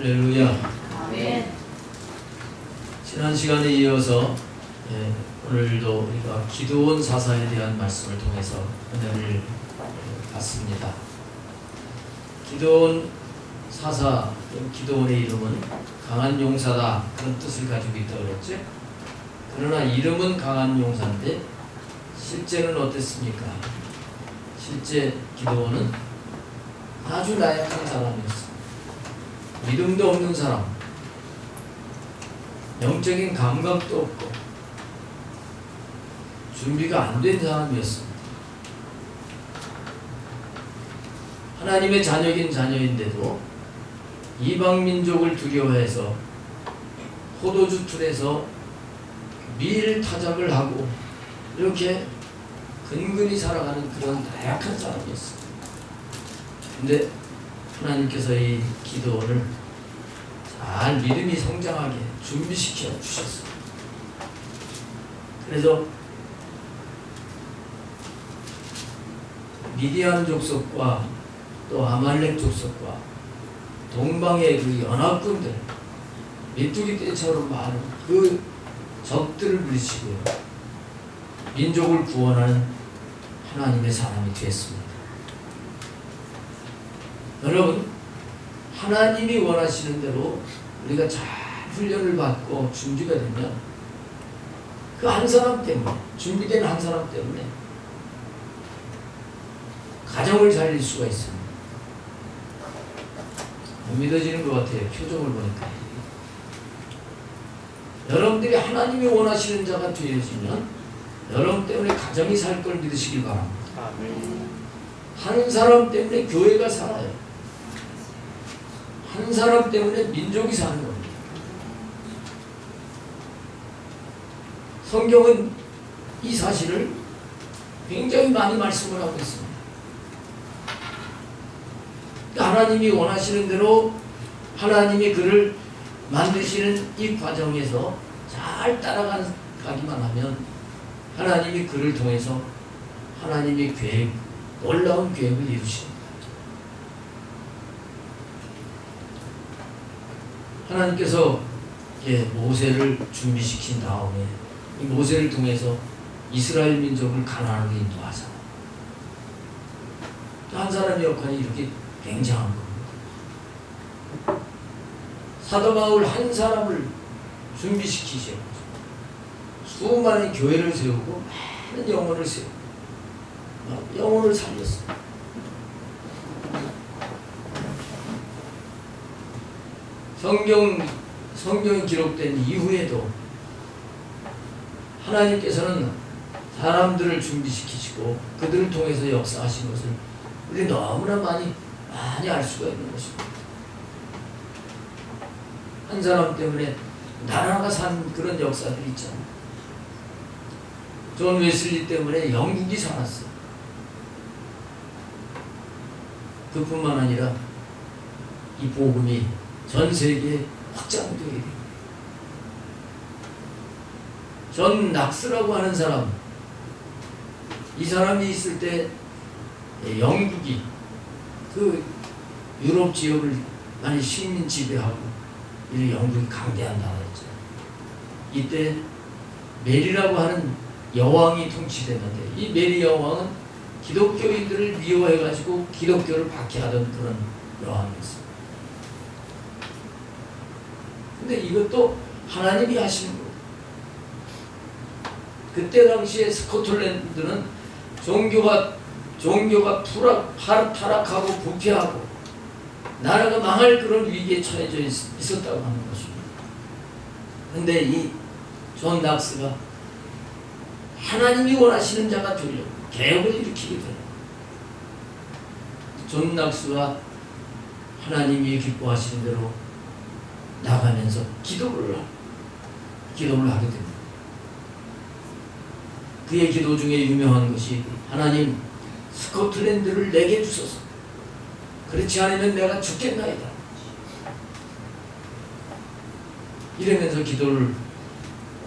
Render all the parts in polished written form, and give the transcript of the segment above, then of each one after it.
할렐루야. 아멘. 지난 시간에 이어서 오늘도 우리가 기드온 사사에 대한 말씀을 통해서 은혜를 받습니다. 기드온 사사, 기드온의 이름은 강한 용사다 그런 뜻을 가지고 있다고 그랬죠. 그러나 이름은 강한 용사인데 실제는 어땠습니까? 실제 기드온은 아주 나약한 사람이었습니다. 믿음도 없는 사람, 영적인 감각도 없고 준비가 안 된 사람이었습니다. 하나님의 자녀긴 자녀인데도 이방 민족을 두려워해서 포도주 틀에서 밀 타작을 하고 이렇게 근근히 살아가는 그런 나약한 사람이었습니다. 근데 하나님께서 이 기도를 잘 믿음이 성장하게 준비시켜 주셨습니다. 그래서 미디안 족속과 또 아말렉 족속과 동방의 그 연합군들, 메뚜기 떼처럼 많은 그 적들을 물리치고요, 민족을 구원하는 하나님의 사람이 되었습니다. 여러분, 하나님이 원하시는 대로 우리가 잘 훈련을 받고 준비가 되면 그 한 사람 때문에, 준비된 한 사람 때문에 가정을 살릴 수가 있습니다. 못 믿어지는 것 같아요. 표정을 보니까. 여러분들이 하나님이 원하시는 자가 되어지면 여러분 때문에 가정이 살 걸 믿으시길 바랍니다. 아멘. 한 사람 때문에 교회가 살아요. 한 사람 때문에 민족이 사는 겁니다. 성경은 이 사실을 굉장히 많이 말씀을 하고 있습니다. 하나님이 원하시는 대로 하나님이 그를 만드시는 이 과정에서 잘 따라가기만 하면 하나님이 그를 통해서 하나님의 계획, 놀라운 계획을 이루십니다. 하나님께서 모세를 준비시킨 다음에 이 모세를 통해서 이스라엘 민족을 가나안으로 인도하사 한 사람의 역할이 이렇게 굉장한 겁니다. 사도 바울 한 사람을 준비시키셔 수많은 교회를 세우고 많은 영혼을 세우고 영혼을 살렸어요. 성경이 기록된 이후에도 하나님께서는 사람들을 준비시키시고 그들을 통해서 역사하신 것을 우리 너무나 많이 알 수가 있는 것입니다. 한 사람 때문에 나라가 산 그런 역사들이 있잖아요. 존 웨슬리 때문에 영국이 살았어요. 그뿐만 아니라 이 복음이 전 세계에 확장되게 됩니다. 존 낙스라고 하는 사람, 이 사람이 있을 때 영국이 그 유럽 지역을 많이 식민 지배하고 이 영국이 강대한 나라였죠. 이때 메리라고 하는 여왕이 통치되는데 이 메리 여왕은 기독교인들을 미워해가지고 기독교를 박해하던 그런 여왕이었어요. 근데 이것도 하나님이 하시는 거예요. 그때 당시에 스코틀랜드는 종교가 타락하고 부패하고 나라가 망할 그런 위기에 처해져 있었다고 하는 것입니다. 근데 이 존 낙스가 하나님이 원하시는 자가 되려고 개혁을 일으키게 돼요. 존 낙스가 하나님이 기뻐하시는 대로 나가면서 기도를 하게 됩니다. 그의 기도 중에 유명한 것이 하나님 스코틀랜드를 내게 주소서. 그렇지 않으면 내가 죽겠나이다. 이러면서 기도를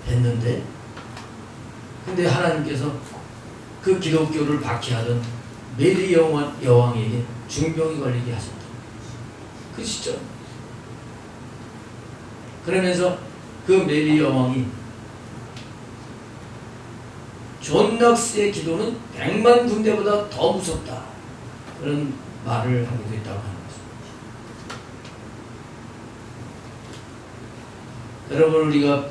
했는데 근데 하나님께서 그 기독교를 박해하던 메리 여왕에게 중병이 걸리게 하셨다. 그 시점 그러면서 그 메리 여왕이 존 락스의 기도는 100만 군대보다 더 무섭다, 그런 말을 하게 됐다고 하는 것입니다. 여러분, 우리가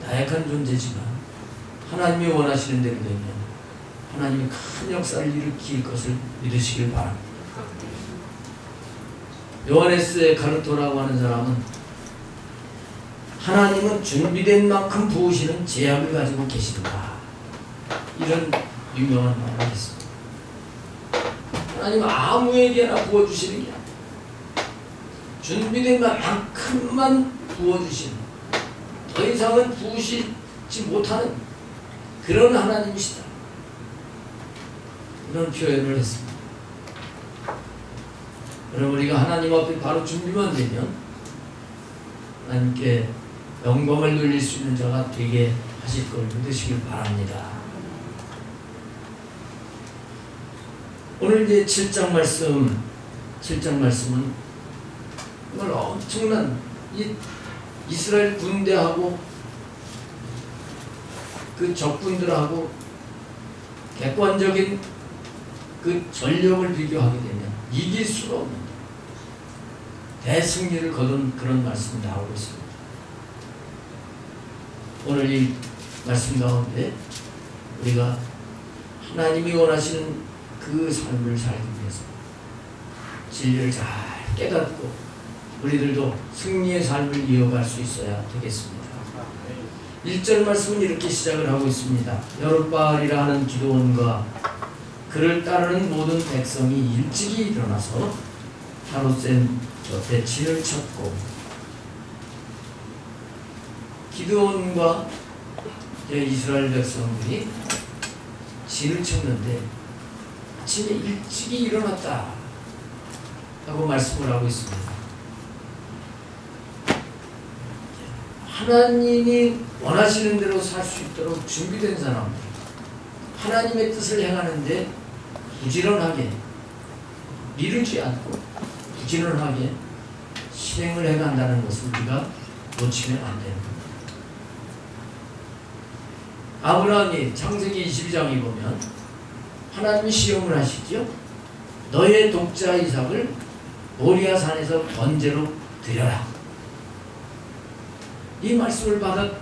나약한 존재지만 하나님이 원하시는 대로 되면 하나님이 큰 역사를 일으킬 것을 믿으시길 바랍니다. 요하네스의 카르토라고 하는 사람은 하나님은 준비된 만큼 부으시는 제약을 가지고 계신다, 이런 유명한 말을 했습니다. 하나님은 아무에게나 부어주시는 게 아니라 준비된 만큼만 부어주시는, 더 이상은 부으시지 못하는 그런 하나님이시다, 이런 표현을 했습니다. 그럼 우리가 하나님 앞에 바로 준비만 되면 하나님께 영광을 돌릴 수 있는 자가 되게 하실 걸 믿으시길 바랍니다. 오늘 이제 7장 말씀은 정말 엄청난 이 이스라엘 군대하고 그 적군들하고 객관적인 그 전력을 비교하게 되면 이길 수가 없는 대승리를 거둔 그런 말씀이 나오고 있습니다. 오늘 이 말씀 가운데 우리가 하나님이 원하시는 그 삶을 살기 위해서 진리를 잘 깨닫고 우리들도 승리의 삶을 이어갈 수 있어야 되겠습니다. 1절 말씀은 이렇게 시작을 하고 있습니다. 여룻바알이라 하는 기드온과 그를 따르는 모든 백성이 일찍이 일어나서 하롯셈 곁에 진을 쳤고, 기드온과 이스라엘 백성들이 진을 쳤는데 아침에 일찍이 일어났다 하고 말씀을 하고 있습니다. 하나님이 원하시는 대로 살 수 있도록 준비된 사람들, 하나님의 뜻을 행하는데 부지런하게 미루지 않고 부지런하게 실행을 해간다는 것을 우리가 놓치면 안 되는 겁니다. 아브라함이 창세기 22장에 보면 하나님이 시험을 하시죠. 너의 독자 이삭을 모리아 산에서 번제로 드려라. 이 말씀을 받은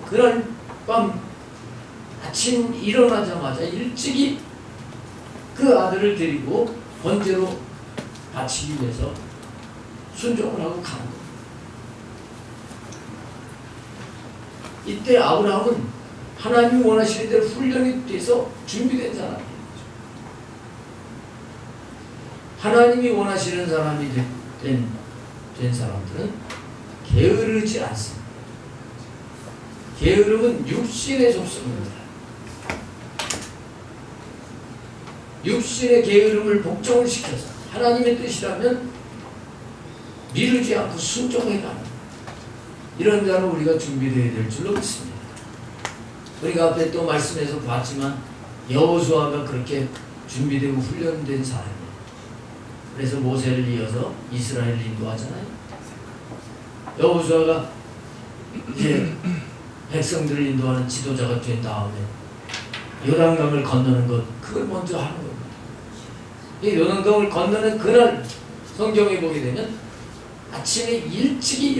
그날 밤 아침 일어나자마자 일찍이 그 아들을 데리고 번제로 바치기 위해서 순종을 하고 가는 겁니다. 이때 아브라함은 하나님이 원하시는 대로 훈련이 돼서 준비된 사람이에요. 하나님이 원하시는 사람이 된 사람들은 게으르지 않습니다. 게으름은 육신의 속성입니다. 육신의 게으름을 복종을 시켜서 하나님의 뜻이라면 미루지 않고 순종해가는 이런 자로 우리가 준비되어야 될 줄로 믿습니다. 우리가 앞에 또 말씀에서 봤지만 여호수아가 그렇게 준비되고 훈련된 사람이에요. 그래서 모세를 이어서 이스라엘을 인도하잖아요. 여호수아가 이제 백성들을 인도하는 지도자가 된 다음에 요단강을 건너는 것, 그걸 먼저 하는 겁니다. 이 요단강을 건너는 그날 성경에 보게 되면 아침에 일찍이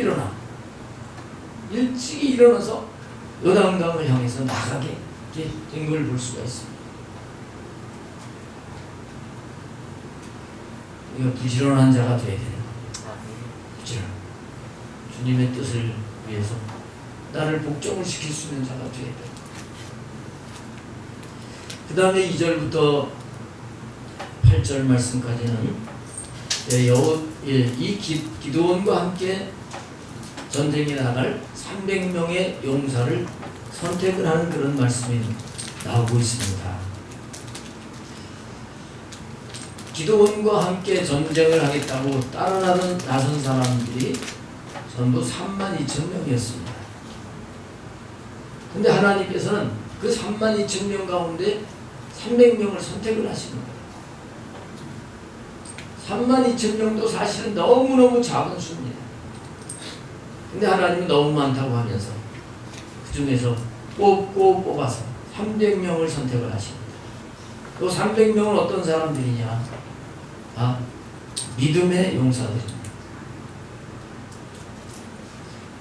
일어나서 요단강을 향해서 나가게 된 걸 볼 수가 있습니다. 우리가 부지런한 자가 되어야 되는 겁니다. 부지런. 주님의 뜻을 위해서 나를 복종을 시킬 수 있는 자가 되어야 됩니다. 그 다음에 2절부터 8절 말씀까지는 이 기드온과 함께 전쟁에 나갈 300명의 용사를 선택을 하는 그런 말씀이 나오고 있습니다. 기드온과 함께 전쟁을 하겠다고 따라 나선 사람들이 전부 32,000명이었습니다. 근데 하나님께서는 그 32,000명 가운데 300명을 선택을 하시는 거예요. 32,000명도 사실은 너무너무 작은 수입니다. 근데 하나님은 너무 많다고 하면서 그 중에서 뽑고 뽑아서 300명을 선택을 하십니다. 그 300명은 어떤 사람들이냐? 믿음의 용사들입니다.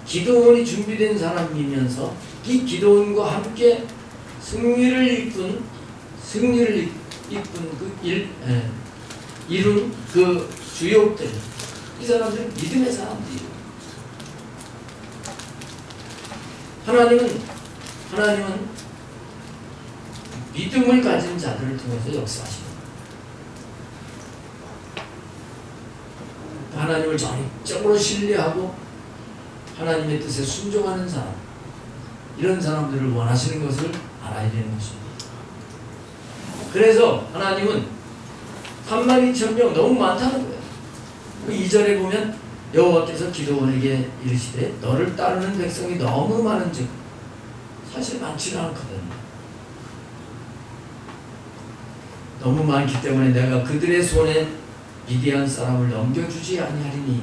기도원이 준비된 사람이면서 이 기도원과 함께 승리를 이룬 그 주역들, 이 사람들은 믿음의 사람들이에요. 하나님은 믿음을 가진 자들을 통해서 역사하십니다. 하나님을 전적으로 신뢰하고 하나님의 뜻에 순종하는 사람, 이런 사람들을 원하시는 것을 알아야 되는 것입니다. 그래서 하나님은 32,000명 너무 많다는 거예요. 2절에 보면 여호와께서 기드온에게 이르시되 너를 따르는 백성이 너무 많은즉, 사실 많지는 않거든요. 너무 많기 때문에 내가 그들의 손에 미디안 사람을 넘겨주지 아니하리니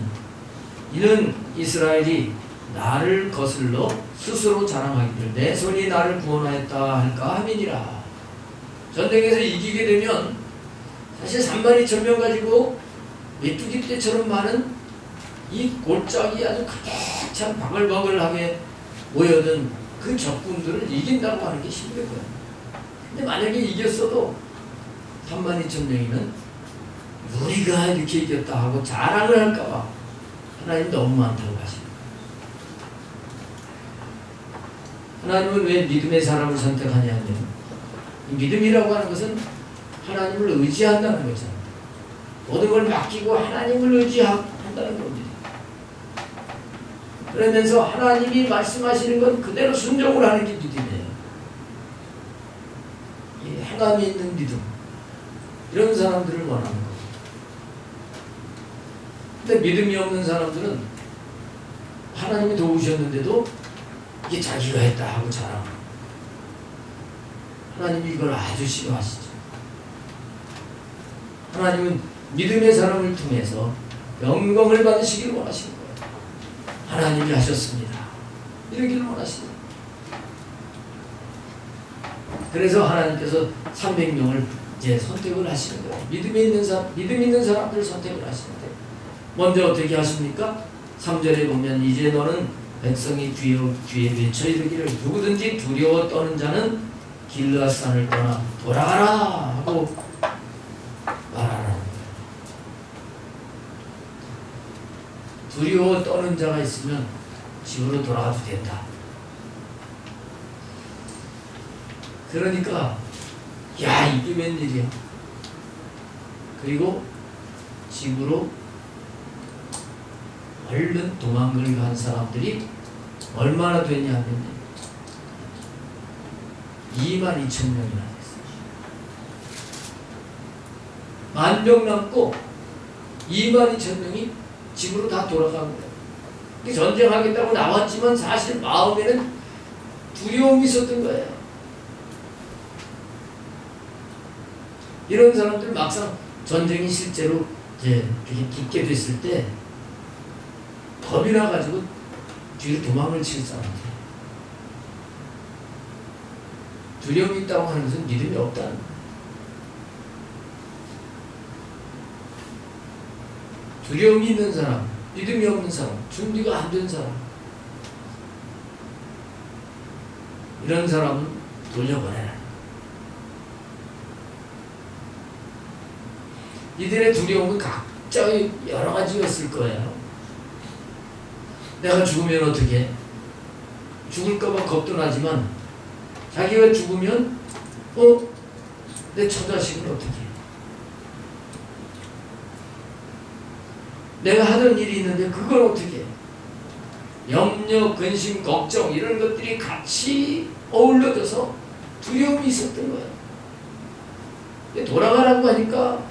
이는 이스라엘이 나를 거슬러 스스로 자랑하기를 내 손이 나를 구원하였다 할까 함이니라. 전쟁에서 이기게 되면 사실 32,000명 가지고 메뚜기 떼처럼 많은 이 골짜기 아주 가득 찬 바글바글하게 모여든 그 적군들을 이긴다고 하는 게 힘든 거예요. 근데 만약에 이겼어도 32,000명이면 우리가 이렇게 이겼다 하고 자랑을 할까봐 하나님 너무 많다고 하십니다. 하나님은 왜 믿음의 사람을 선택하냐면, 믿음이라고 하는 것은 하나님을 의지한다는 거잖아요. 모든 걸 맡기고 하나님을 의지한다는 겁니다. 그러면서 하나님이 말씀하시는 건 그대로 순종을 하는 게 믿음이에요. 이 행함이 있는 믿음, 이런 사람들을 원하는 거예요. 근데 믿음이 없는 사람들은 하나님이 도우셨는데도 이게 자기가 했다 하고 자랑하고, 하나님이 이걸 아주 싫어하시죠. 하나님은 믿음의 사람을 통해서 영광을 받으시기를 원하시는 거예요. 하나님이 하셨습니다, 이러기를 원하십니다. 그래서 하나님께서 300명을 이제 선택을 하시는 거예요. 믿음 있는 사람들을 선택을 하시는데, 먼저 어떻게 하십니까? 3절에 보면 이제 너는 백성이 귀에 외쳐 이르기를 누구든지 두려워 떠는 자는 길르앗산을 떠나 돌아가라 하고 말하라는 거예요. 두려워 떠는 자가 있으면 집으로 돌아가도 된다. 그러니까 야, 이게 웬일이야. 그리고 집으로 얼른 도망을 간 사람들이 얼마나 되냐면 22,000명이나 됐어요. 10,000명 남고 22,000명이 집으로 다 돌아간 거예요. 전쟁하겠다고 나왔지만 사실 마음에는 두려움이 있었던 거예요. 이런 사람들 막상 전쟁이 실제로 이제 되게 깊게 됐을 때 겁이 나가지고 뒤로 도망을 칠 사람들. 두려움이 있다고 하는 것은 믿음이 없다는 거예요. 두려움이 있는 사람, 믿음이 없는 사람, 준비가 안 된 사람, 이런 사람은 돌려보내라. 이들의 두려움은 각자 여러 가지였을 거예요. 내가 죽으면 어떻게? 죽을까봐 겁도 나지만 자기가 죽으면 내 처자식은 어떻게? 내가 하던 일이 있는데 그걸 어떻게? 염려, 근심, 걱정 이런 것들이 같이 어울려져서 두려움이 있었던 거예요. 돌아가라고 하니까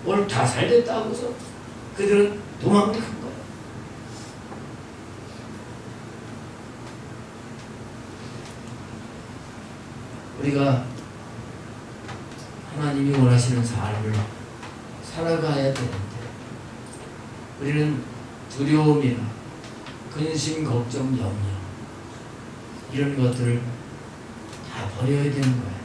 오늘 다 살됐다 하고서 그들은 도망을 간 거예요. 우리가 하나님이 원하시는 삶을 살아가야 되는데 우리는 두려움이나 근심, 걱정, 염려 이런 것들을 다 버려야 되는 거예요.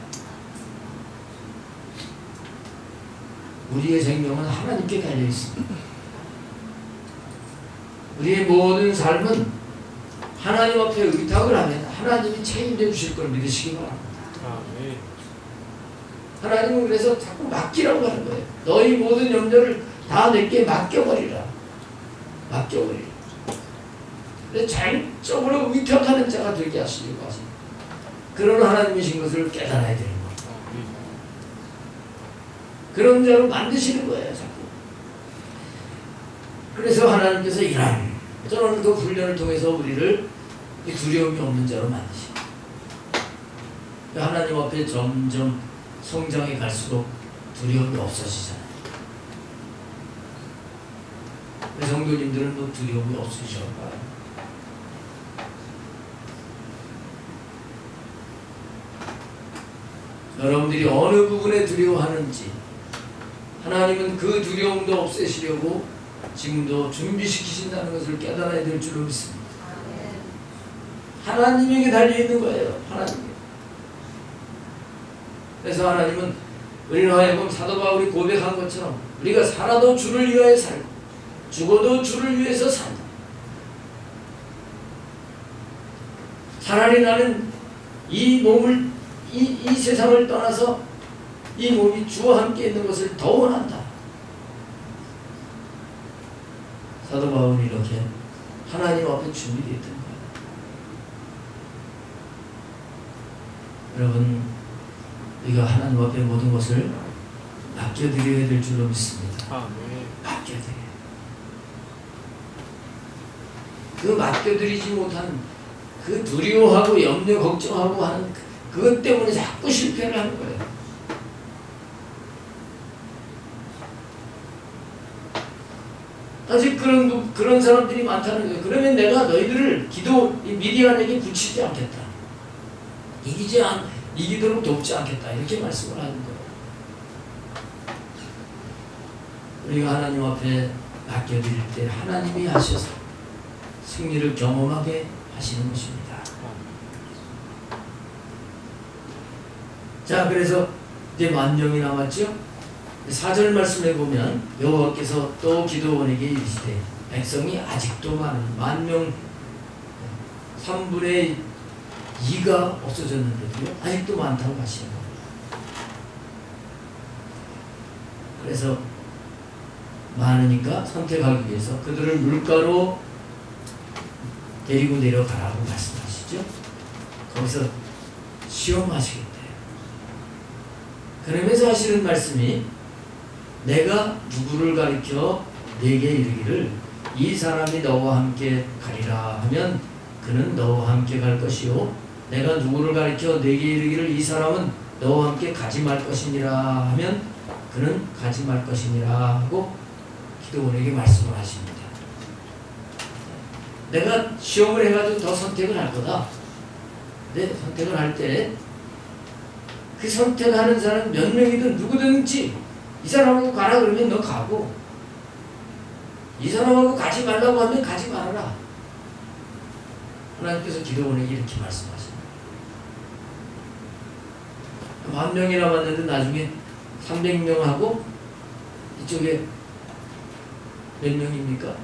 우리의 생명은 하나님께 달려 있습니다. 우리의 모든 삶은 하나님 앞에 의탁을 하면 하나님이 책임져 주실 걸 믿으시기 바랍니다. 하나님은 그래서 자꾸 맡기라고 하는 거예요. 너희 모든 염려를 다 내게 맡겨버리라. 맡겨버리라. 그래서 전적으로 의탁하는 자가 되게 하시려고 하십니다. 그런 하나님이신 것을 깨달아야 되는 거예요. 그런 자로 만드시는 거예요, 자꾸. 그래서 하나님께서 이런 저는 그 훈련을 통해서 우리를 두려움이 없는 자로 만드십니다. 하나님 앞에 점점 성장해 갈수록 두려움이 없어지잖아요. 성도님들은 뭐 두려움이 없으실까요? 여러분들이 어느 부분에 두려워하는지 하나님은 그 두려움도 없애시려고 지금도 준비시키신다는 것을 깨달아야 될 줄로 믿습니다. 하나님에게 달려있는 거예요. 하나님에게. 그래서 하나님은 우리는 하여금 사도 바울이 고백한 것처럼 우리가 살아도 주를 위하여 살고 죽어도 주를 위해서 산다. 차라리 나는 이 몸을 이 세상을 떠나서 이 몸이 주와 함께 있는 것을 더 원한다. 사도 바울이 이렇게 하나님 앞에 준비되어 있던 거예요. 여러분, 우리가 하나님 앞에 모든 것을 맡겨드려야 될 줄로 믿습니다. 맡겨드려요. 그 맡겨드리지 못한 그 두려워하고 염려 걱정하고 하는 그것 때문에 자꾸 실패를 하는 거예요. 아직 그런 사람들이 많다는 거예요. 그러면 내가 너희들을 미디안에게 붙이지 않겠다. 이기도록 돕지 않겠다. 이렇게 말씀을 하는 거예요. 우리가 하나님 앞에 맡겨드릴 때 하나님이 하셔서 승리를 경험하게 하시는 것입니다. 자, 그래서 이제 10,000명이 남았죠. 4절 말씀에 보면 여호와께서 또 기드온에게 이르시되 백성이 아직도 많은 10,000명 3분의 2가 없어졌는데도요 아직도 많다고 하시는 겁니다. 그래서 많으니까 선택하기 위해서 그들을 물가로 데리고 내려가라고 말씀하시죠. 거기서 시험하시겠대요. 그러면서 하시는 말씀이 내가 누구를 가리켜 내게 이르기를 이 사람이 너와 함께 가리라 하면 그는 너와 함께 갈 것이요 내가 누구를 가리켜 내게 이르기를 이 사람은 너와 함께 가지 말 것이니라 하면 그는 가지 말 것이니라 하고 기드온에게 말씀을 하십니다. 내가 시험을 해가지고 더 선택을 할 거다. 근데 선택을 할 때 그 선택하는 사람 몇 명이든 누구든지 이 사람하고 가라 그러면 너 가고 이 사람하고 가지 말라고 하면 가지 말아라. 하나님께서 기드온에게 이렇게 말씀하십니다. 10,000명이 남았는데 나중에 300명하고 이쪽에 몇 명입니까?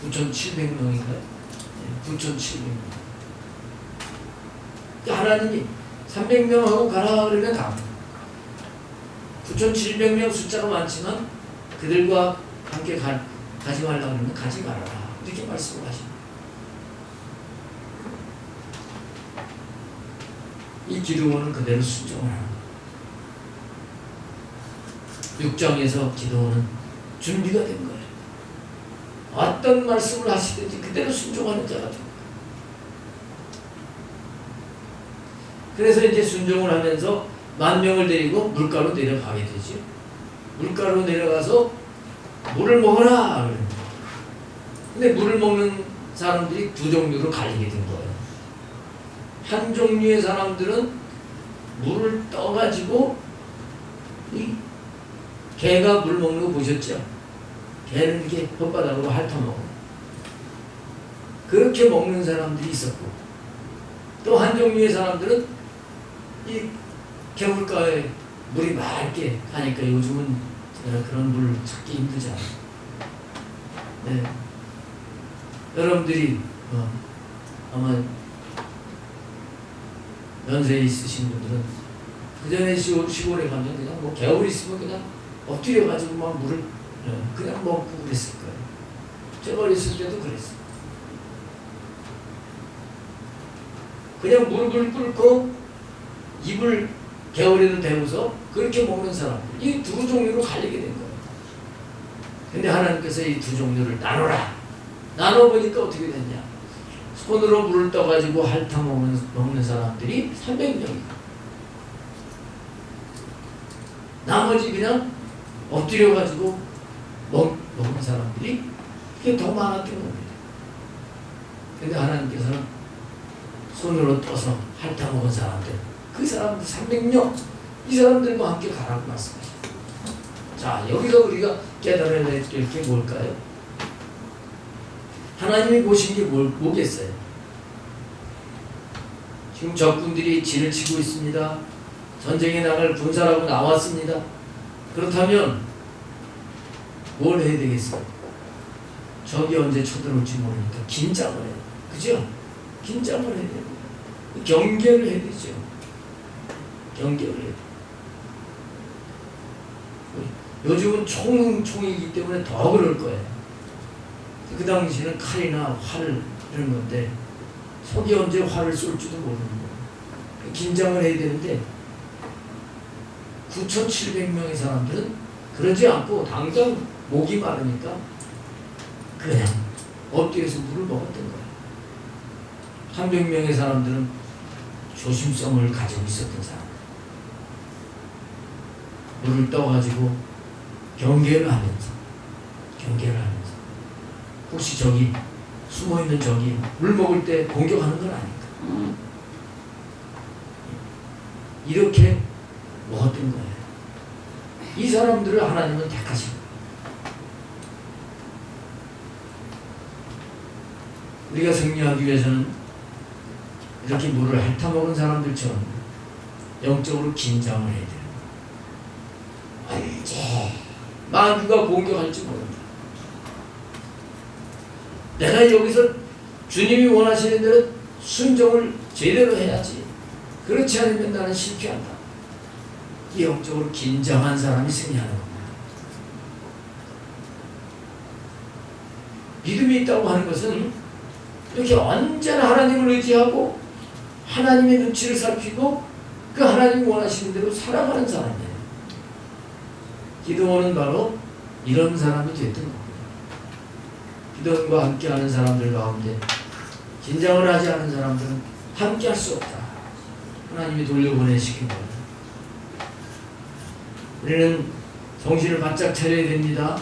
9,700명인가요? 9,700명. 하나님이 300명하고 가라 그러면 가고 9,700명 숫자가 많지만 그들과 함께 가지 말라 그러면 가지 말아라. 이렇게 말씀을 하십니다. 이 기드온은 그대로 순종을 합니다. 6장에서 기드온은 준비가 된 거예요. 어떤 말씀을 하시든지 그대로 순종하는 자가 된 거예요. 그래서 이제 순종을 하면서 10,000명을 데리고 물가로 내려가게 되죠. 물가로 내려가서 물을 먹어라 그럽니다. 근데 물을 먹는 사람들이 두 종류로 갈리게 된 거예요. 한 종류의 사람들은 물을 떠가지고 이 개가 물 먹는 거 보셨죠? 개는 이렇게 혓바닥으로 핥아먹어. 그렇게 먹는 사람들이 있었고, 또 한 종류의 사람들은 이 개울가에 물이 맑게 가니까 요즘은 그런 물 찾기 힘들잖아요. 네. 여러분들이 아마 연세 있으신 분들은 그 전에 시골에 가면 그냥 뭐 개울 있으면 그냥 엎드려 가지고 막 물을 그냥 먹고 그랬을 거예요. 제가 어렸을 때도 그랬어요. 그냥 무릎을 꿇고 입을 개울에도 대고서 그렇게 먹는 사람들, 이 두 종류로 갈리게 된 거예요. 근데 하나님께서 이 두 종류를 나눠라. 나눠보니까 어떻게 됐냐? 손으로 물을 떠가지고 핥아 먹는 사람들이 300명이고, 나머지 그냥 엎드려가지고 먹는 사람들이 그게 더 많았던 겁니다. 근데 하나님께서는 손으로 떠서 핥아 먹은 사람들, 그 사람들 300명, 이 사람들과 함께 가라고 말씀하십니다. 자, 여기서 우리가 깨달아야 될 게 뭘까요? 하나님이 보신 게 뭐겠어요? 지금 적군들이 진을 치고 있습니다. 전쟁에 나갈 군사라고 나왔습니다. 그렇다면 뭘 해야 되겠어요? 적이 언제 쳐들어올지 모르니까 긴장을 해요. 그죠? 긴장을 해야 돼요. 경계를 해야 되죠. 경계를 해야 돼요. 요즘은 총이기 때문에 더 그럴 거예요. 그 당시에는 칼이나 활 이런 건데 속이 언제 활을 쏠지도 모르는 거예요. 긴장을 해야 되는데 9,700명의 사람들은 그러지 않고 당장 목이 마르니까 그냥 엎드려서 물을 먹었던 거예요. 300명의 사람들은 조심성을 가지고 있었던 사람, 물을 떠가지고 경계를 하면서 혹시 저기 숨어있는 적이 물 먹을 때 공격하는 건 아닐까, 이렇게 먹었던 거예요. 이 사람들을 하나님은 택하신 거예요. 우리가 승리하기 위해서는 이렇게 물을 핥아먹은 사람들처럼 영적으로 긴장을 해야 돼요. 언제 마귀가 공격할지 모른다. 내가 여기서 주님이 원하시는 대로 순종을 제대로 해야지. 그렇지 않으면 나는 실패한다. 이 영적으로 긴장한 사람이 승리하는 겁니다. 믿음이 있다고 하는 것은 이렇게 언제나 하나님을 의지하고 하나님의 눈치를 살피고 그 하나님이 원하시는 대로 살아가는 사람이에요. 기도원은 바로 이런 사람이 됐던 겁니다. 기도원과 함께하는 사람들 가운데 긴장을 하지 않은 사람들은 함께할 수 없다. 하나님이 돌려보내시킨 겁니다. 우리는 정신을 바짝 차려야 됩니다.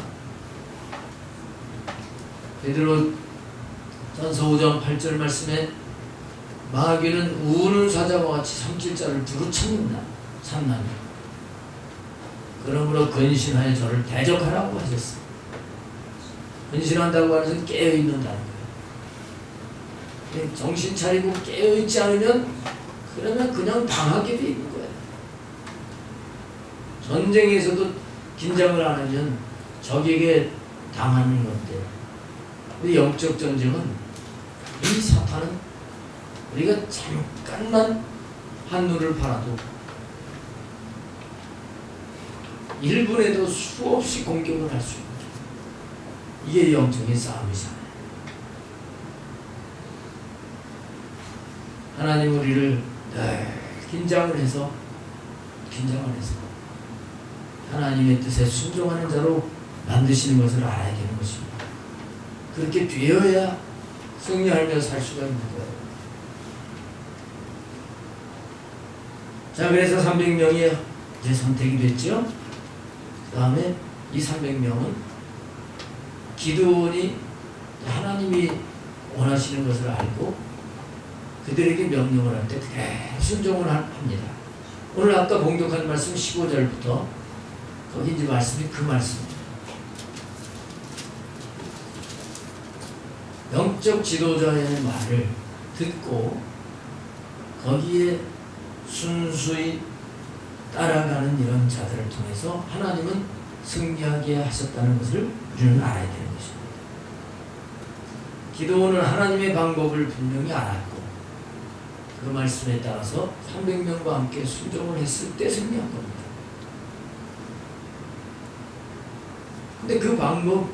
베드로 전서 5장 8절 말씀에 마귀는 우는 사자와 같이 삼킬 자를 두루 찾는다. 그러므로 근신하여 저를 대적하라고 하셨어요. 근신한다고 하는 것은 깨어있는다는 거예요. 정신 차리고 깨어있지 않으면 그러면 그냥 당하게 돼 있는 거예요. 전쟁에서도 긴장을 안 하면 적에게 당하는 건데, 우리 영적 전쟁은 이 사탄은 우리가 잠깐만 한눈을 팔아도 1분에도 수없이 공격을 할 수 있는, 이게 영적인 싸움이잖아요. 하나님 우리를 늘 긴장을 해서 하나님의 뜻에 순종하는 자로 만드시는 것을 알아야 되는 것입니다. 그렇게 되어야 승리하며 살 수가 있는 거예요. 자, 그래서 300명이 이제 선택이 됐죠. 그 다음에 이 300명은 기드온이 하나님이 원하시는 것을 알고 그들에게 명령을 할 때 순종을 합니다. 오늘 아까 봉독한 말씀 15절부터 거기 이제 말씀이 그 말씀입니다. 영적 지도자의 말을 듣고 거기에 순수히 따라가는 이런 자들을 통해서 하나님은 승리하게 하셨다는 것을 우리는 알아야 되는 것입니다. 기도원은 하나님의 방법을 분명히 알았고 그 말씀에 따라서 300명과 함께 순종을 했을 때 승리한 겁니다. 근데 그 방법,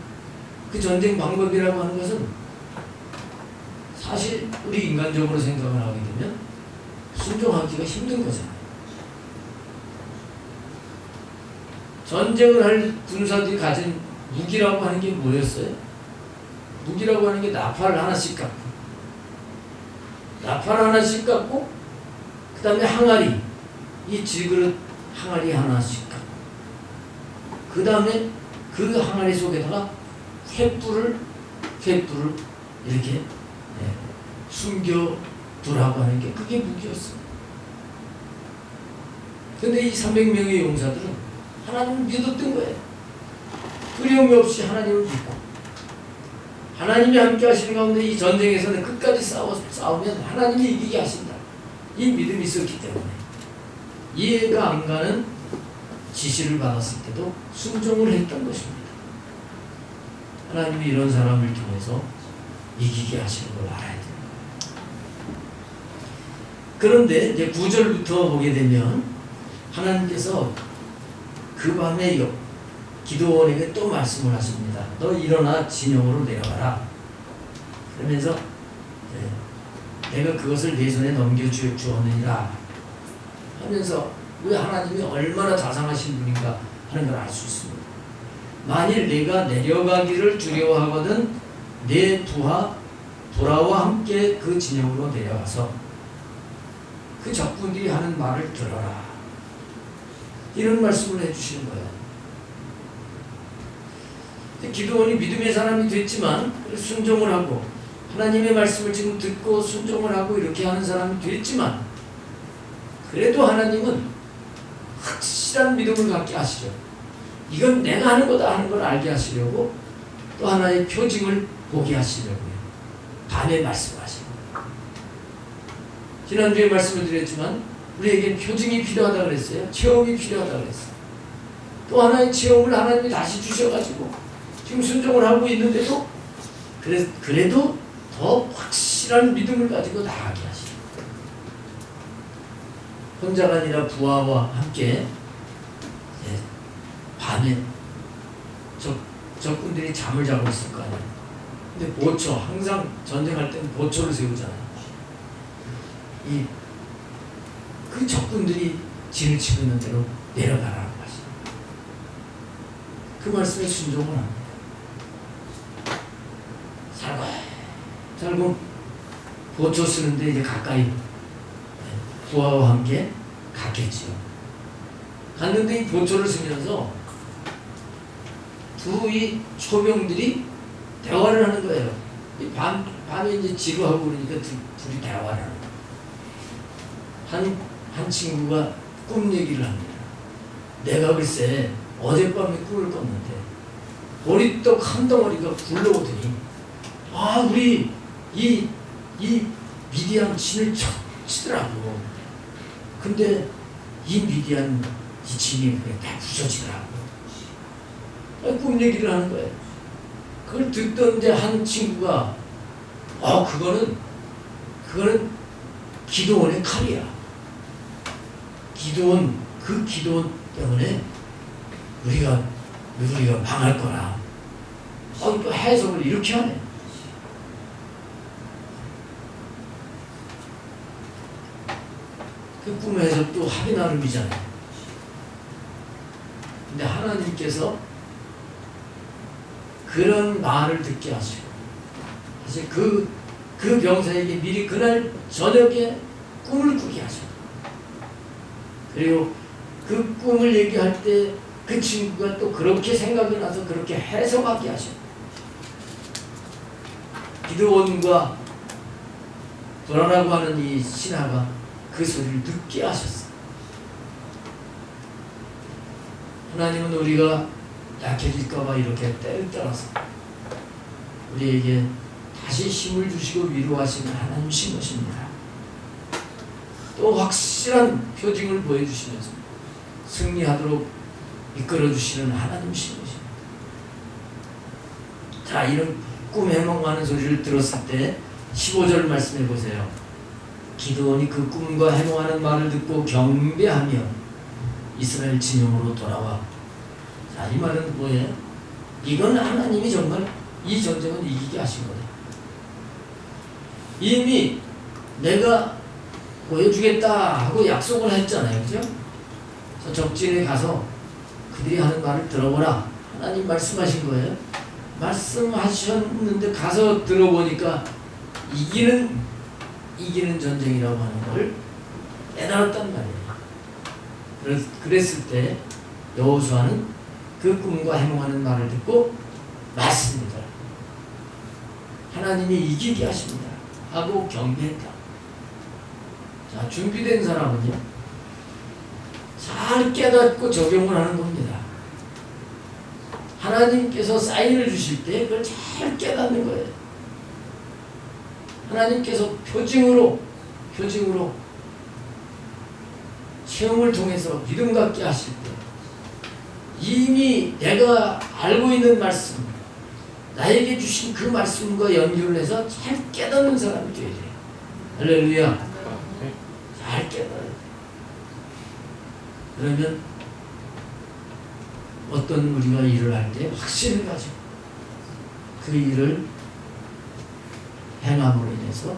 그 전쟁 방법이라고 하는 것은 사실 우리 인간적으로 생각을 하게 되면 순종하기가 힘든 거잖아요. 전쟁을 할 군사들이 가진 무기라고 하는 게 뭐였어요? 무기라고 하는 게 나팔 하나씩 갖고, 그 다음에 항아리, 이 질그릇 항아리 하나씩 갖고, 그 다음에 그 항아리 속에다가 횃불을 이렇게 숨겨두라고 하는 게 그게 무기였어요. 근데 이 300명의 용사들은 하나님을 믿었던 거예요. 두려움이 없이 하나님을 믿고 하나님이 함께 하시는 가운데 이 전쟁에서는 끝까지 싸우면 하나님이 이기게 하신다. 이 믿음이 있었기 때문에 이해가 안 가는 지시를 받았을 때도 순종을 했던 것입니다. 하나님이 이런 사람을 통해서 이기게 하시는 걸 알아야 됩니다. 그런데 이제 9절부터 보게 되면 하나님께서 그 밤에 기드온에게 또 말씀을 하십니다. 너 일어나 진영으로 내려가라. 그러면서 내가 그것을 네 손에 넘겨주었느니라 하면서 우리 하나님이 얼마나 자상하신 분인가 하는 걸 알 수 있습니다. 만일 내가 내려가기를 두려워하거든 내 부하 보라와 함께 그 진영으로 내려가서 그 적군들이 하는 말을 들어라. 이런 말씀을 해주시는 거예요. 기드온이 믿음의 사람이 됐지만 순종을 하고 하나님의 말씀을 지금 듣고 순종을 하고 이렇게 하는 사람이 됐지만 그래도 하나님은 확실한 믿음을 갖게 하시죠. 이건 내가 하는 거다 하는 걸 알게 하시려고 또 하나의 표징을 보게 하시려고요. 밤에 말씀하시고 지난주에 말씀을 드렸지만 우리에게 표징이 필요하다 그랬어요. 체험이 필요하다 그랬어요. 또 하나의 체험을 하나님이 다시 주셔가지고 지금 순종을 하고 있는데도 그래도 더 확실한 믿음을 가지고 나아가게 하시죠. 혼자가 아니라 부하와 함께 밤에 적군들이 잠을 자고 있을 거 아니에요. 근데 보초, 항상 전쟁할 때는 보초를 세우잖아요. 그 적군들이 진을 치고 있는 대로 내려가라고 하시죠. 그 말씀에 순종을 합니다. 살고 보초 쓰는데 이제 가까이 부하와 함께 갔겠지요. 갔는데 이 보초를 쓰면서 이 초병들이 대화를 하는 거예요. 밤에 이제 지루하고 그러니까 둘이 대화를 하는 거예요. 한 친구가 꿈 얘기를 합니다. 내가 글쎄 어젯밤에 꿈을 꿨는데 보리떡 한 덩어리가 굴러오더니 우리 이 미디안 진을 치더라고. 근데 이 미디안 이 진이 다 부서지더라고. 꿈 얘기를 하는 거예요. 그걸 듣던 이제 한 친구가 그거는 기드온의 칼이야. 기드온 때문에 우리가 망할 거라. 또 해석을 이렇게 하네. 그 꿈의 해석도 하기 나름이잖아요. 근데 하나님께서 그런 말을 듣게 하시고 사실 그 병사에게 미리 그날 저녁에 꿈을 꾸게 하시고 그리고 그 꿈을 얘기할 때 그 친구가 또 그렇게 생각이 나서 그렇게 해석하게 하시고 기드온과 도라라고 하는 이 신하가 그 소리를 듣게 하셨어요. 하나님은 우리가 약해질까봐 이렇게 때를 따라서 우리에게 다시 힘을 주시고 위로하시는 하나님이신 것입니다. 또 확실한 표징을 보여주시면서 승리하도록 이끌어주시는 하나님이신 것입니다. 자, 이런 꿈 해몽하는 소리를 들었을 때 15절 말씀해 보세요. 기드온이 그 꿈과 해몽하는 말을 듣고 경배하며 이스라엘 진영으로 돌아와. 자, 이 말은 뭐예요? 이건 하나님이 정말 이 전쟁은 이기게 하신 거다. 이미 내가 보여주겠다 하고 약속을 했잖아요. 그죠? 적진에 가서 그들이 하는 말을 들어보라. 하나님 말씀하신 거예요. 말씀하셨는데 가서 들어보니까 이기는 전쟁이라고 하는 걸 깨달았단 말이에요. 그랬을 때 여호수아는 그 꿈과 해몽하는 말을 듣고 맞습니다. 하나님이 이기게 하십니다. 하고 경배했다. 자, 준비된 사람은요, 잘 깨닫고 적용을 하는 겁니다. 하나님께서 사인을 주실 때 그걸 잘 깨닫는 거예요. 하나님께서 표징으로 체험을 통해서 믿음 갖게 하실 때 이미 내가 알고 있는 말씀, 나에게 주신 그 말씀과 연결을 해서 잘 깨닫는 사람이 되어야 돼요. 할렐루야. 잘 깨달아야 돼요. 그러면 어떤 우리가 일을 할 때 확신을 가지고 그 일을 행함으로 인해서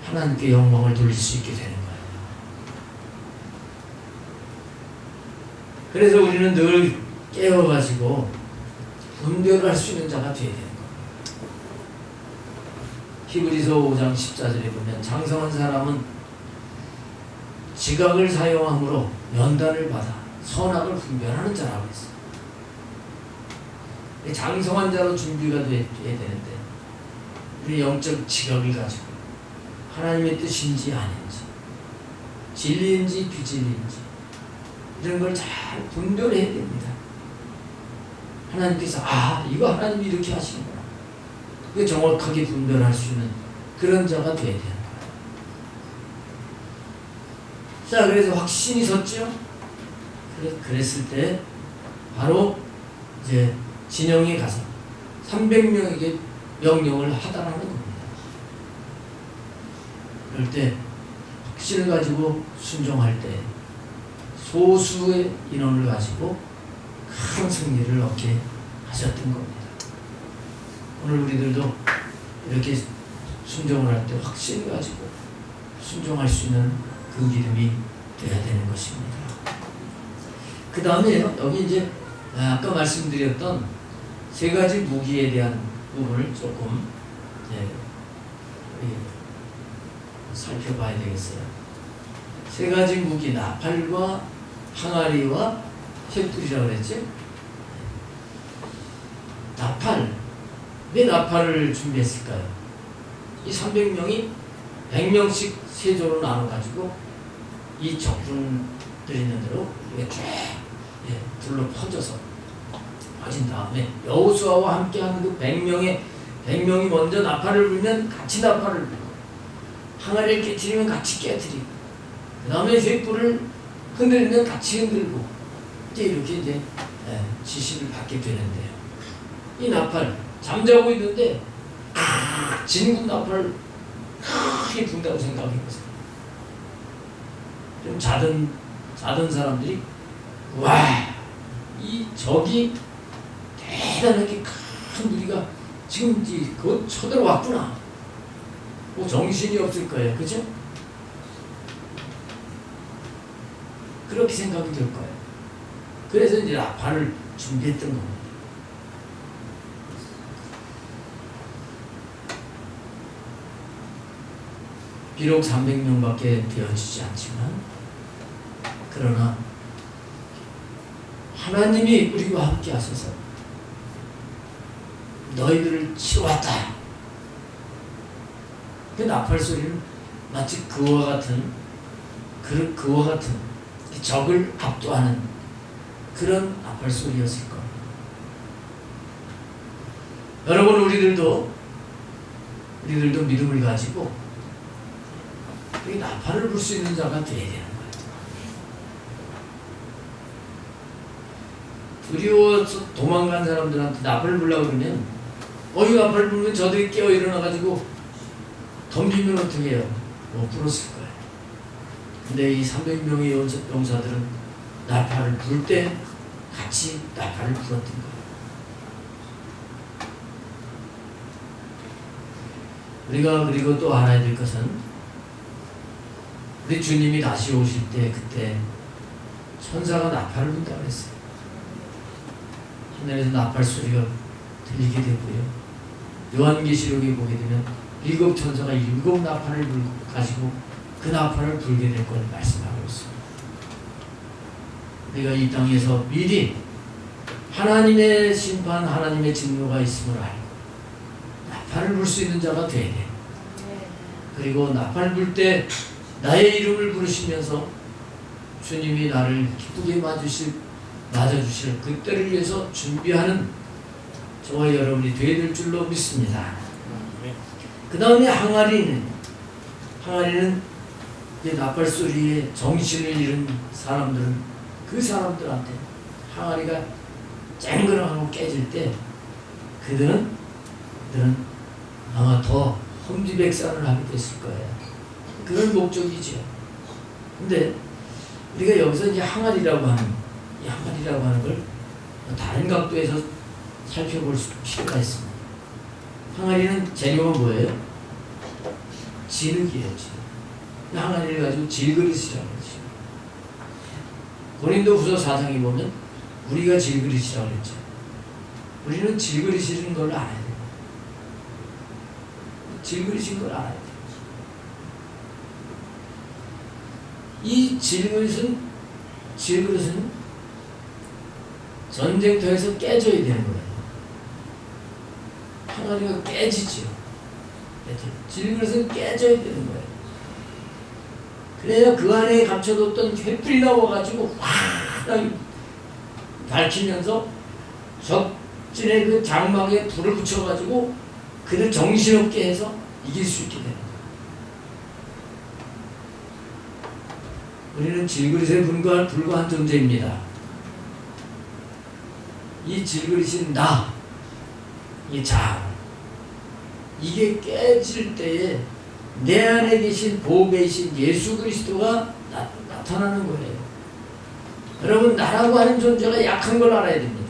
하나님께 영광을 돌릴 수 있게 되는 거예요. 그래서 우리는 늘 깨어가지고 분별을 할 수 있는 자가 되어야 되는 거예요. 히브리서 5장 14절에 보면 장성한 사람은 지각을 사용함으로 연단을 받아 선악을 분별하는 자라고 했어요. 장성한 자로 준비가 돼야 되는데 우리 영적 지각을 가지고 하나님의 뜻인지 아닌지, 진리인지 비진리인지 이런 걸 잘 분별해야 됩니다. 하나님께서 이거 하나님이 이렇게 하시는구나. 그 정확하게 분별할 수 있는 그런 자가 돼야 되는 거예요. 자, 그래서 확신이 섰죠. 그랬을 때 바로 이제 진영에 가서 300명에게 명령을 하달하는 겁니다. 그럴 때 확신을 가지고 순종할 때 소수의 인원을 가지고 큰 승리를 얻게 하셨던 겁니다. 오늘 우리들도 이렇게 순종을 할 때 확신을 가지고 순종할 수 있는 그 믿음이 되어야 되는 것입니다. 그 다음에 여기 이제 아까 말씀드렸던 세 가지 무기에 대한 부분을 조금 살펴봐야 되겠어요. 세 가지 무기, 나팔과 항아리와 횃불이라고 그랬지? 나팔, 왜 나팔을 준비했을까요? 이 300명이 100명씩 세조로 나눠가지고 이 적군들이 있는 대로 이게 쫙 둘러 퍼져서 퍼진 다음에 여호수아와 함께하는 그 100명이 먼저 나팔을 불면 같이 나팔을 불고 항아리를 깨트리면 같이 깨트리고 그 다음에 횃불을 흔들면 같이 흔들고 이제 이렇게 지시를 받게 되는데요. 이 나팔 잠자고 있는데 진군 나팔을 크게 분다고 생각해보세요. 좀 자던 사람들이 이 적이 대단하게 큰 무리가 지금 곧 쳐들어왔구나. 뭐 정신이 없을 거예요. 그죠? 그렇게 생각이 들 거예요. 그래서 이제 나팔을 준비했던 겁니다. 비록 300명밖에 되어지지 않지만 그러나 하나님이 우리와 함께 하셔서 너희들을 치러왔다. 그 나팔 소리는 마치 그와 같은 적을 압도하는 그런 나팔 소리였을 겁니다. 여러분, 우리들도 우리들도 믿음을 가지고 이 나팔을 불 수 있는 자가 되어야 되는 거예요. 두려워서 도망간 사람들한테 나팔을 불라고 그러면 이 나팔을 불면 저들이 깨어 일어나가지고 덤비면 어떻게 해요? 못 불었을 거예요. 근데 이 300명의 용사들은 나팔을 불 때 같이 나팔을 불었던 거예요. 우리가 그리고 또 알아야 될 것은 우리 주님이 다시 오실 때 그때 천사가 나팔을 분다고 했어요. 하늘에서 나팔 소리가 들리게 되고요. 요한계시록에 보게 되면 7 천사가 7 나팔을 가지고 그 나팔을 불게 될 걸 말씀하고 있습니다. 우리가 이 땅에서 미리 하나님의 심판, 하나님의 진노가 있음을 알고 나팔을 불 수 있는 자가 돼야 돼. 그리고 나팔 불 때 나의 이름을 부르시면서 주님이 나를 기쁘게 맞아주실 그때를 위해서 준비하는 저와 여러분이 되어야 될 줄로 믿습니다. 그 다음에 항아리는 나팔 소리에 정신을 잃은 사람들은 그 사람들한테 항아리가 쨍그랑하고 깨질 때 그들은 아마 더 혼비백산을 하게 됐을 거예요. 그런 목적이죠. 근데 우리가 여기서 이제 항아리라고 하는 걸 다른 각도에서 살펴볼 필요가 있습니다. 항아리는 재료가 뭐예요? 진흙이에요. 진흙. 항아리를 가지고 질그릇이라고 그러죠. 고린도후서 4장에 보면 우리가 질그릇이라고 그랬죠. 우리는 질그릇인 걸 알아야 돼요. 질그릇인 걸 알아야 돼요. 이 질그릇은 전쟁터에서 깨져야 되는 거예요. 항아리가 깨지죠. 질그릇은 깨져야 되는 거예요. 그래야 그 안에 감춰뒀던 횃불이 나와가지고 확 밝히면서 적진의 그 장막에 불을 붙여가지고 그를 정신없게 해서 이길 수 있게 됩니다. 우리는 질그릇에 불과한 존재입니다. 이 질그릇인 이 자, 이게 깨질 때에 내 안에 계신 보배이신 예수 그리스도가 나타나는 거예요. 여러분, 나라고 하는 존재가 약한 걸 알아야 됩니다.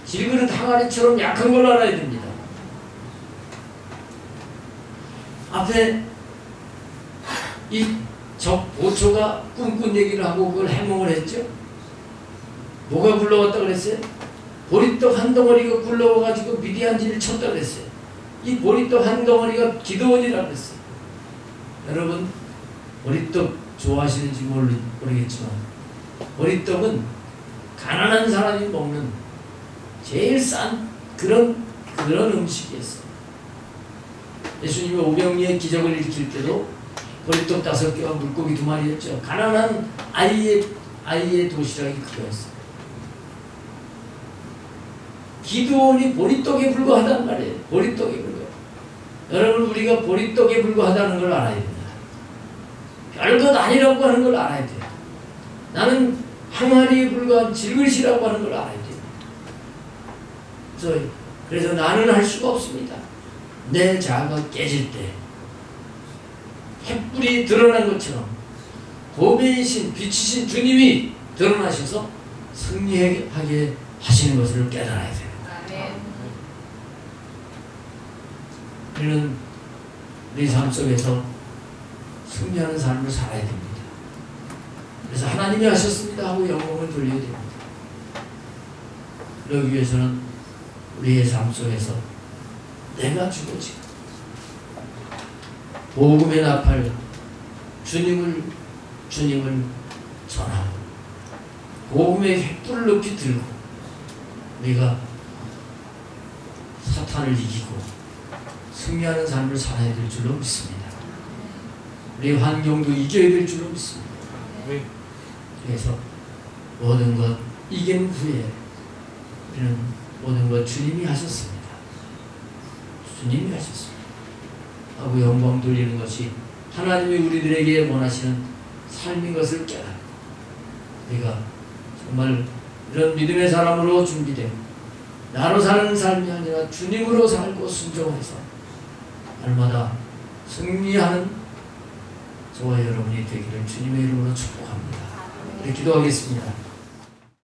질그릇 항아리처럼 약한 걸 알아야 됩니다. 앞에 이 적 보초가 꿈꾼 얘기를 하고 그걸 해몽을 했죠. 뭐가 굴러왔다 그랬어요? 보리떡 한 덩어리가 굴러와가지고 미디안진을 쳤다 그랬어요. 이 보리떡 한 덩어리가 기드온이라고 그랬어요. 여러분, 보리떡 좋아하시는지 모르겠지만 보리떡은 가난한 사람이 먹는 제일 싼 그런 음식이었어요. 예수님이 오병이의 기적을 일으킬 때도 보리떡 5개와 물고기 2마리였죠. 가난한 아이의 도시락이 그거였어요. 기드온이 보리떡에 불과하단 말이에요. 보리떡에 불과해요. 여러분, 우리가 보리떡에 불과하다는 걸 알아야 됩니다. 별것 아니라고 하는 걸 알아야 돼요. 나는 항아리에 불과한 질그릇이라고 하는 걸 알아야 돼요. 그래서 나는 할 수가 없습니다. 내 자아가 깨질 때 횃불이 드러난 것처럼 보배이신 빛이신 주님이 드러나셔서 승리하게 하시는 것을 깨달아야 돼요. 우리는 우리 삶 속에서 승리하는 삶을 살아야 됩니다. 그래서 하나님이 하셨습니다 하고 영광을 돌려야 됩니다. 그러기 위해서는 우리의 삶 속에서 내가 죽어지고 복음의 나팔 주님을 전하고 복음의 횃불을 높이 들고 우리가 사탄을 이기고 승리하는 삶을 살아야 될 줄로 믿습니다. 우리 환경도 이겨야 될 줄로 믿습니다. 그래서 모든 것 이긴 후에 우리는 모든 것 주님이 하셨습니다. 주님이 하셨습니다. 하고 영광 돌리는 것이 하나님이 우리들에게 원하시는 삶인 것을 깨닫고 우리가 정말 이런 믿음의 사람으로 준비되고 나로 사는 삶이 아니라 주님으로 살고 순종해서 날마다 승리하는 저와 여러분이 되기를 주님의 이름으로 축복합니다. 네, 기도하겠습니다.